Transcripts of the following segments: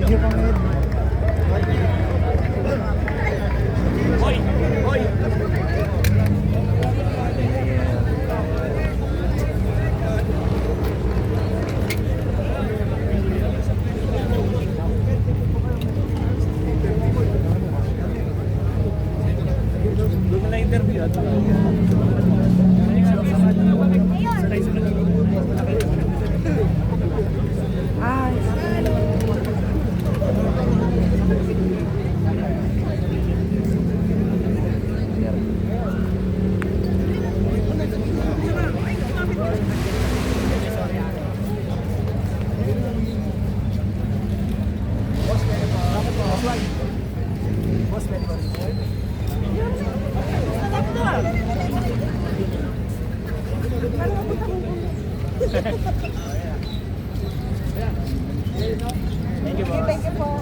Video kang head. Hoy! Hoy! Doon na interview at thank you, boss. Thank you po.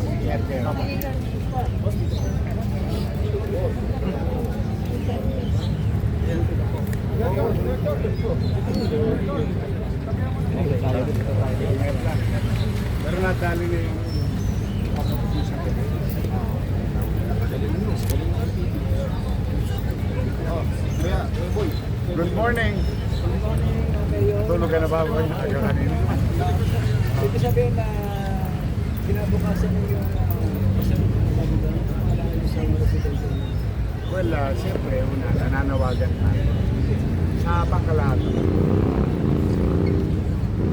Pero nadali na yung good morning. Tulog ka na ba, boy? Aga kanina. Ito sabihin na kinabukasan mo yung pasalit na malayo sa reputation. Well, siyempre, una, nananawagan na sa pangkalahatan.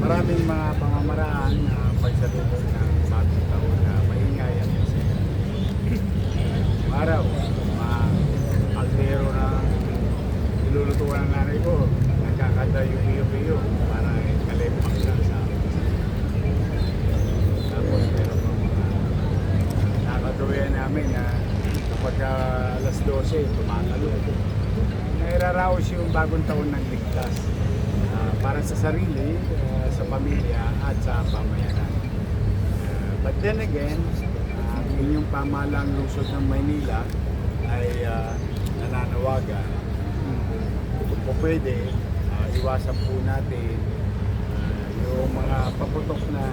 Maraming mga pamamaraan na pagsalubong ng bagong taon na maingay at kasi araw, mga altero na nilulutuan ng nanay ko, nagkakanda yung iyo-iyo para kalipak siya sa akin. Tapos meron pang mga nakagawin namin na kapag alas 12, tumatalo. Nairaraos yung bagong taon ng ligtas para sa sarili, sa pamilya at sa pamayanan. But then again, inyong pamahalang lungsod ng Maynila ay nananawagan. Kung po pwede, iwasan po natin yung mga paputok na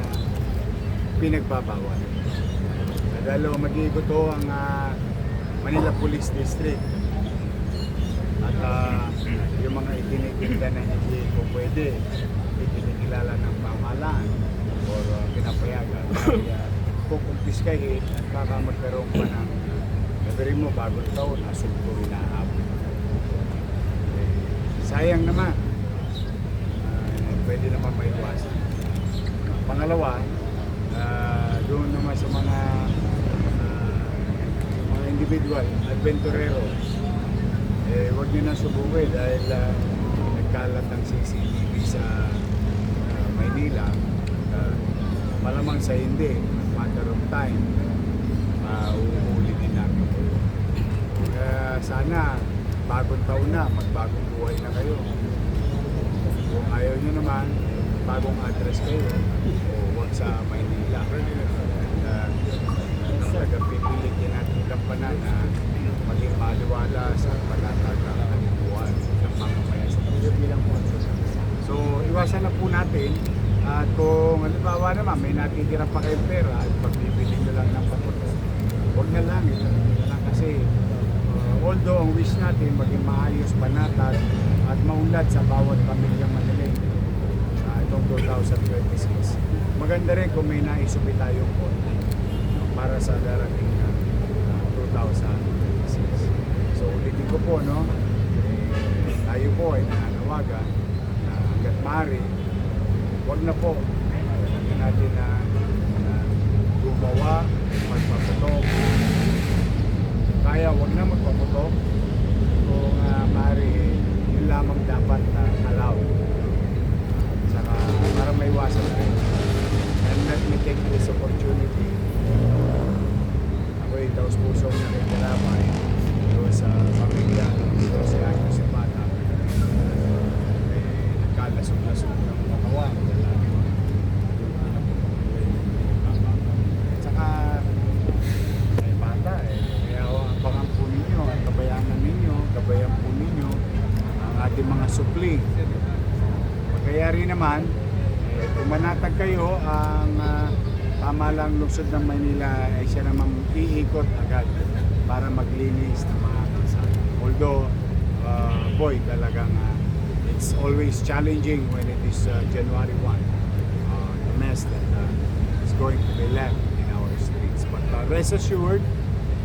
pinagbabawal. Dahil mag-iikot ho ang Manila Police District at yung mga itinitinda na hindi po pwede itinikilala ng pamahalaan o pinapayagan ay kukumpiskahin at baka magkaroon pa ng gabirin mo bagong taon na sugpo inaabot. Sayang naman, pwede naman maiwasan. Pangalawa, doon naman sa mga individual, adventurero, huwag nyo na subukin dahil nagkalat ng CCTV sa Maynila. Malamang sa hindi, matter of time, uuhuli din namin kayo. Sana, bagong taon na, magbagong buhay na kayo. Kung ayaw nyo naman, bagong address kayo, o huwag sa Maynila. Talaga pipilitin natin kampanan na maging maliwala sa palatag ng kalibuan ng mamamayan sa bilang So, iwasan na po natin at kung halimbawa naman may natitira pa kayong pera at pagbibili nyo lang ng paputo, huwag na lang, kasi although ang wish natin maging maayos, panatag at maunlad sa bawat pamilyang Manileño itong 2026. Maganda rin kung may naisubi tayong konti para sa darating na 2026. So ulitin ko po, no? Tayo po ay nananawagan na hanggat maaari, huwag na po natin na gumawa, magpaputok. Kaya huwag na magpaputok kung maaari, yun lamang dapat na allow. Saka para may iwasan rin. And let me take this opportunity. Ako'y taos pusong nakikiramay doon sa pamilya, doon sa aking sa bata. Nagkalasog-lasog ng makawa. Saka may bata kaya abangan po ninyo at kabayanan ninyo, gabayan po ninyo ang ating mga supling. Pagkayari naman, kung manatag kayo ang pamahalang lungsod ng Maynila ay siya namang iikot agad para maglinis ng mga kalsada. Although, boy, talagang it's always challenging when it is January 1. The mess that is going to be left in our streets. But rest assured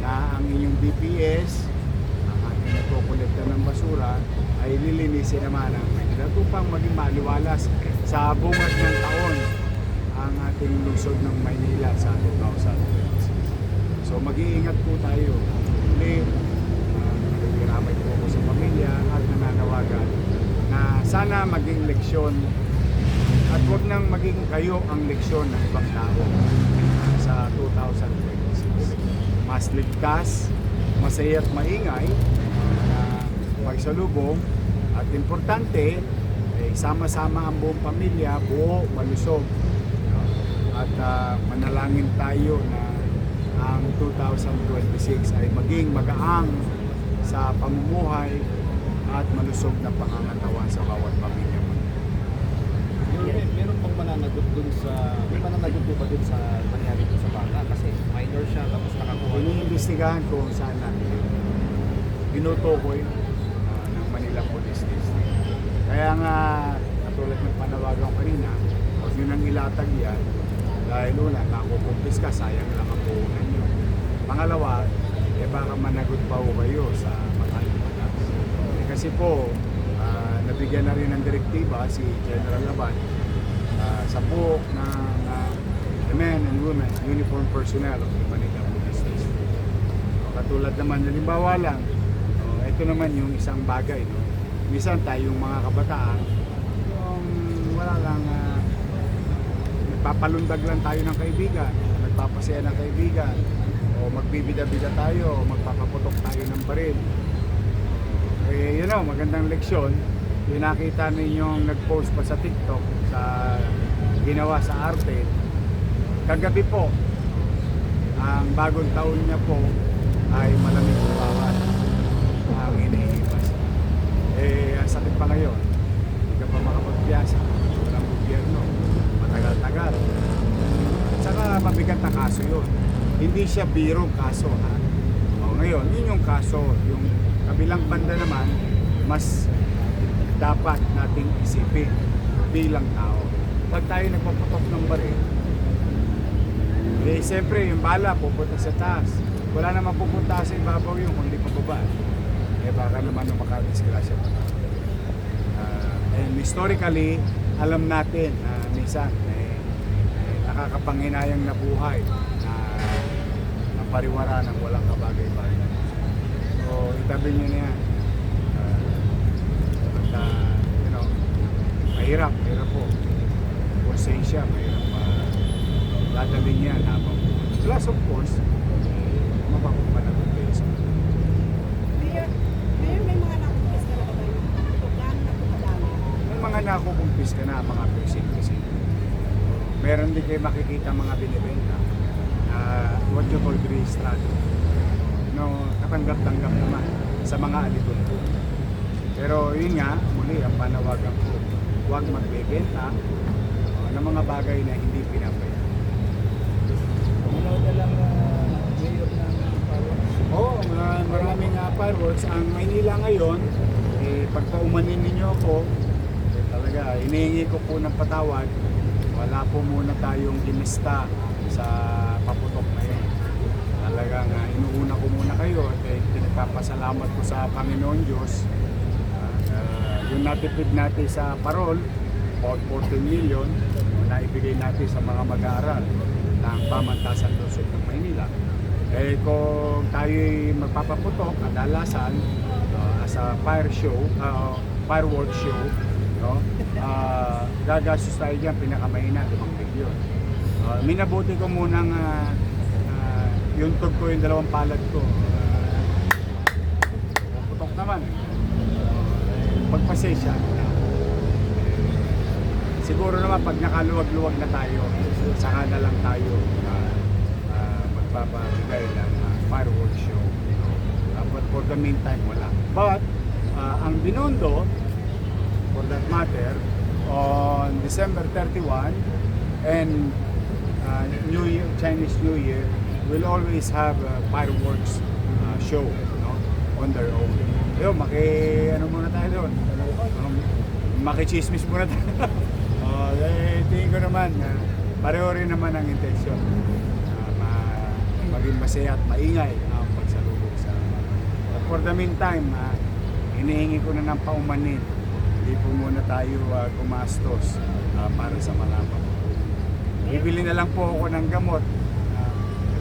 na ang inyong DPS, ang ating nagkukolekta ng basura, ay lilinisin naman ang Maynila upang maging maliwalas sa bungad ng taon ang ating lungsod ng Maynila sa 2026. So mag-iingat po tayo. Muli, nagkiramay po ako sa pamilya at nananawagan na sana maging leksyon at huwag nang maging kayo ang leksyon ng ibang tao sa 2026. Mas ligtas, masaya at maingay na magsalubong at importante, sama-sama ang buong pamilya, buo, malusog. At manalangin tayo na ang 2026 ay maging magaang sa pamumuhay at malusog na pangangatawan sa bawat pamilya mo. Meron pang mananagot dun sa, may mananagot po ba dun sa nangyari po sa bata? Kasi minor siya tapos nakakuha. Iniimbestigahan ko kung saan natin tinutukoy ng Manila Police District. Kaya nga, katulad ng panawagan kanina, huwag nyo nang ilatag yan dahil una, nakukumpis ka, sayang lang ang puhunan nyo. Pangalawa, baka managot pa ho kayo sa matalimutan. Kasi po, nabigyan na rin ng direktiba si General Laban sa buok ng the men and women, uniform personnel of the Manila Police District. Katulad naman, halimbawa lang, ito naman yung isang bagay. No? Minsan tayong mga kabataan, yung wala lang, nagpapalundag lang tayo ng kaibigan, nagpapasaya ng kaibigan, o magbibida-bida tayo, o magpapaputok tayo ng baril. Eh, magandang leksyon. Yung nakita ninyong nag-post pa sa TikTok sa ginawa sa arte. Kagabi po, ang bagong taon niya po ay malamig na bawat ang iniiwas. Ang sakit pa ngayon. Hindi ka pa makapagpiyasa. Walang gobyerno. Matagal-tagal. At saka mabigat na kaso yun. Hindi siya birong kaso, ha? Ngayon, yun yung kaso. Yung kabilang banda naman, mas dapat nating isipin bilang tao. Pag tayo nagpaputok ng baril, siyempre yung bala pupunta sa taas. Wala naman pupunta sa ibabaw yung kundi pababa. Baka naman makadisgrasya pa. And historically, alam natin na minsan nakakapanghinayang na buhay na pariwara ng walang kabagay-bagay. So, itabi nyo na yan. Mahirap po. Konsensya, mahirap dadalhin yan habang plus of course, mapapapanagot kayo sa Mayor, may mga nakumpis ka na ba kayo? Tugan na kumadami? may mga nakukumpis ka na, mga presinct. Meron din kayo makikita mga binibenta what you call registrado. Katanggap-tanggap naman sa mga alitunto. Pero yun nga, muli ang panawagan ko, huwag magbebenta ng mga bagay na hindi pinapayagan. Manood na lang mayor ng fireworks. Oo, maraming fireworks. Ang Maynila ngayon, pagpaumanin ninyo ako, talaga, hinihingi ko po ng patawad. Wala po muna tayong ginista sa paputok na yun. Talagang inuuna ko muna kayo at pinagpapasalamat ko sa Panginoon Diyos. Yung natipid natin sa parol, about 14 million, na ibigay natin sa mga mag-aaral ng pamantasan lungsod ng Maynila. Kung tayo'y magpapaputok, kadalasan as a fireworks show, gagastos tayo dyan, pinakamahina, 5 milyon. Minabuti ko munang yung tug ko, yung 2 palad ko. Putok naman. Pagpasensya na. Siguro naman pag nakaluwag-luwag na tayo, saka na lang tayo magpapabigay ng fireworks show. But for the meantime, wala. But ang Binondo, for that matter, on December 31 and New Year, Chinese New Year, will always have fireworks show, no, on their own. Yo, ano muna tayo doon? Makichismis muna tayo. Tingin ko naman, pareho rin naman ang intensyon. Maging masaya at maingay ang pagsalubog sa. But for the meantime, hinihingi ko na ng paumanin. Hindi po muna tayo gumastos para sa mga bibili na lang po ako ng gamot.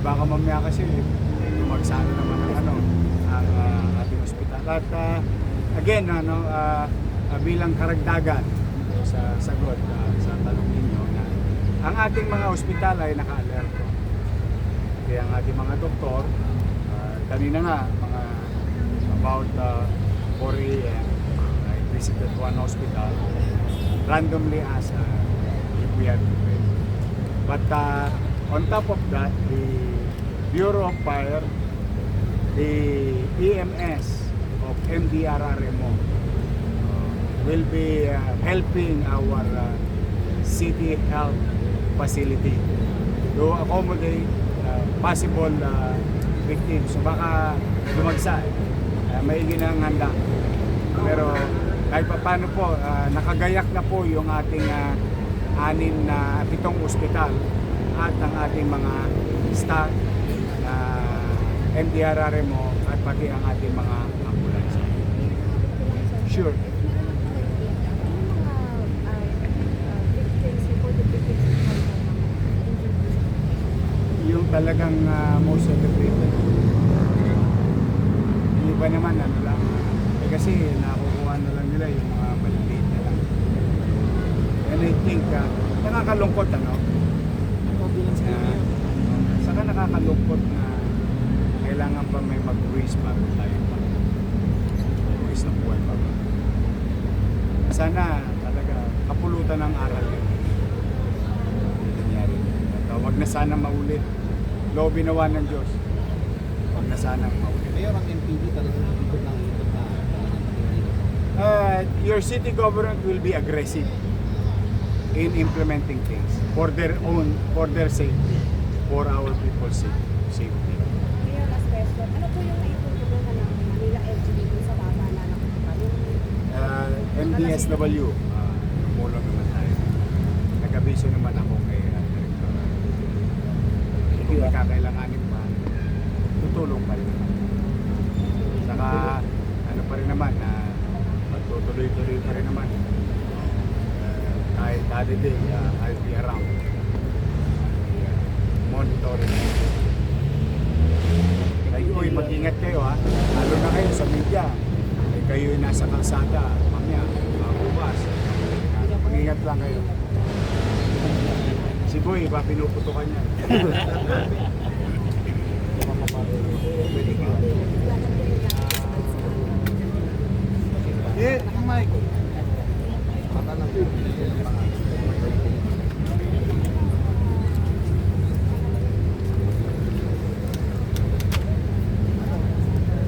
Baka mamaya kasi magsano naman ang ating ospital. At again, bilang karagdagan sa sagot sa tanong ninyo na ang ating mga ospital ay naka-alerto. Kaya ang ating mga doktor, kanina nga, about 4 a.m., I visited one hospital, randomly asked if we have to pay. But on top of that, the Bureau of Fire, the EMS of MDRRMO will be helping our city health facility to accommodate possible victims. So baka dumagsa, maigi ng handa. Pero kahit pa paano po, nakagayak na po yung ating 7 ospital at ang ating mga staff na MDRRMO at pati ang ating mga ambulansya. Sure. Yung talagang most celebrated. Yung iba naman, lang. Kasi nakukuha na lang nila yung mga maliliit na lang. And I think, nakakalungkot, saka nakakalungkot na kailangan pa may mag-raise bago tayo pa. Mag-raise ng buhay pa. Sana talaga kapulutan ng aral yun. Nangyari. At wag na sana maulit. Lobi nawa ng Diyos. Wag na sana maulit. Mayor, ang MPD talagang ikot na your city government will be aggressive in implementing things for their safety, for our people's safety. Kaya last question, ano po yung naitutulungan ng Manila LGBT sa bata na nakapagpalit? MDSW, tumulong naman tayo. Nag-abiso naman ako kay Director. Kung may kakailanganin pa, tutulong pa rin naman. Saka, pa rin naman, magtutuloy-tuloy pa rin naman. Kahit other day, I'll be around. Monitoring. Kayo, mag-ingat kayo lalo na kayo sa media. Kayo nasa kalsada, mamaya, bukas. Mag-ingat lang kayo. Si Boy, iba pinuputukan niya. Mike.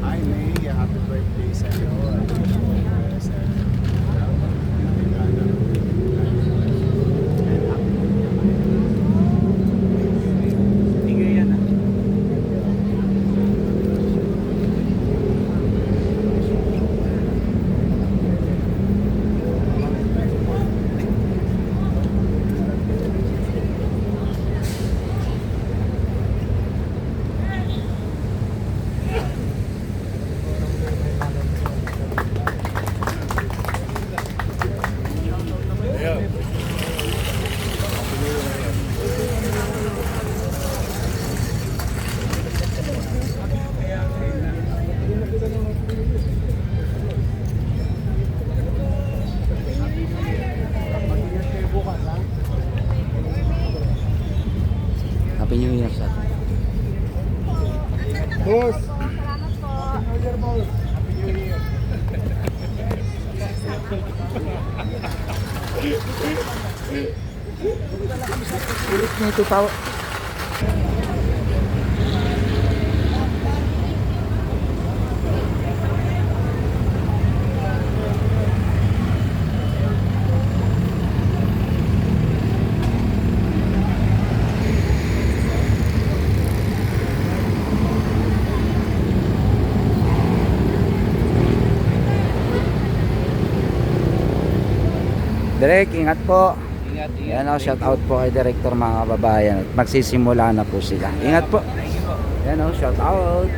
Hi May, happy birthday sa iyo. Happy New Year, sir. Boss! Salamat po. Happy New Year! Ulit na ito tao. Direk, ingat po. Ingat, ingat. Yan o, shout out po kay Director mga kababayan. At magsisimula na po sila. Ingat po. Thank you po. Yan o, shout out.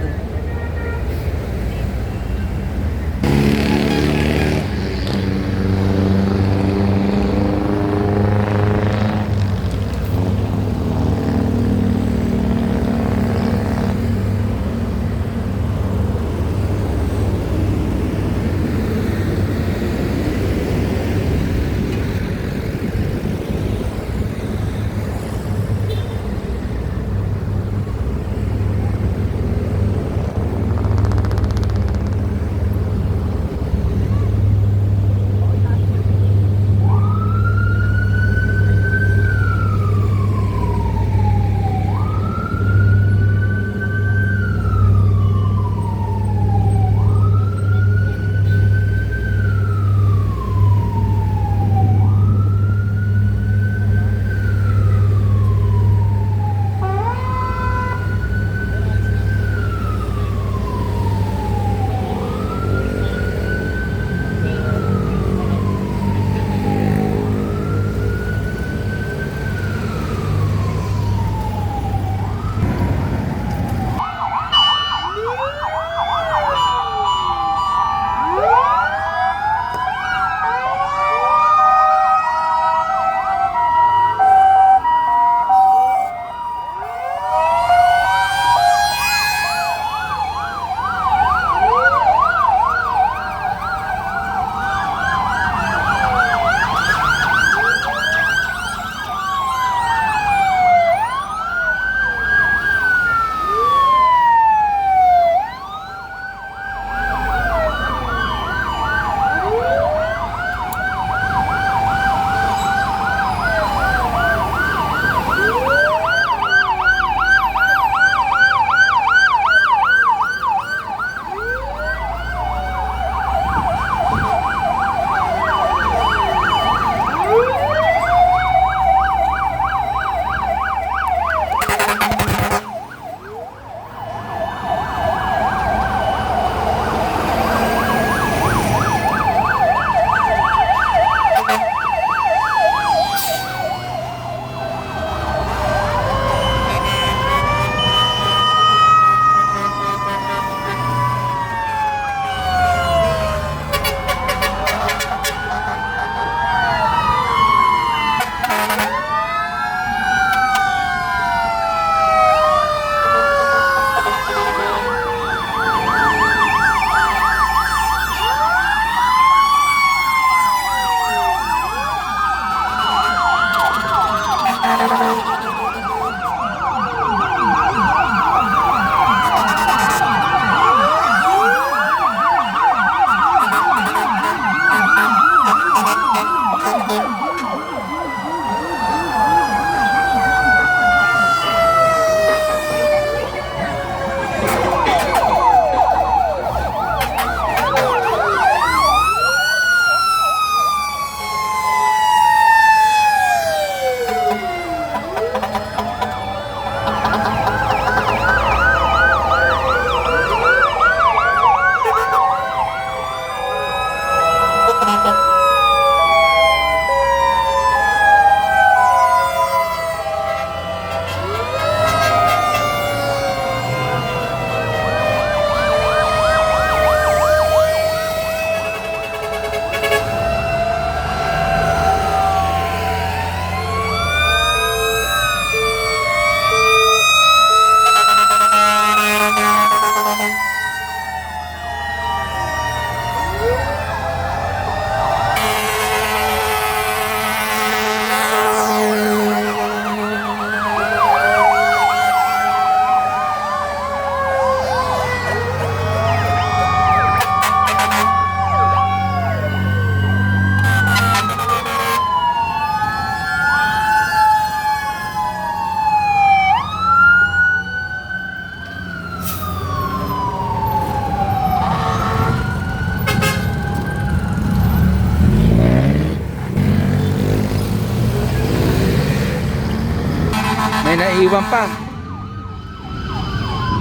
May naiwan pa.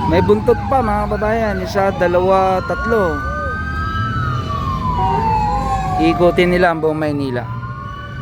May buntot pa mga kababayan. Isa, dalawa, tatlo. Ikutin nila ang buong Maynila.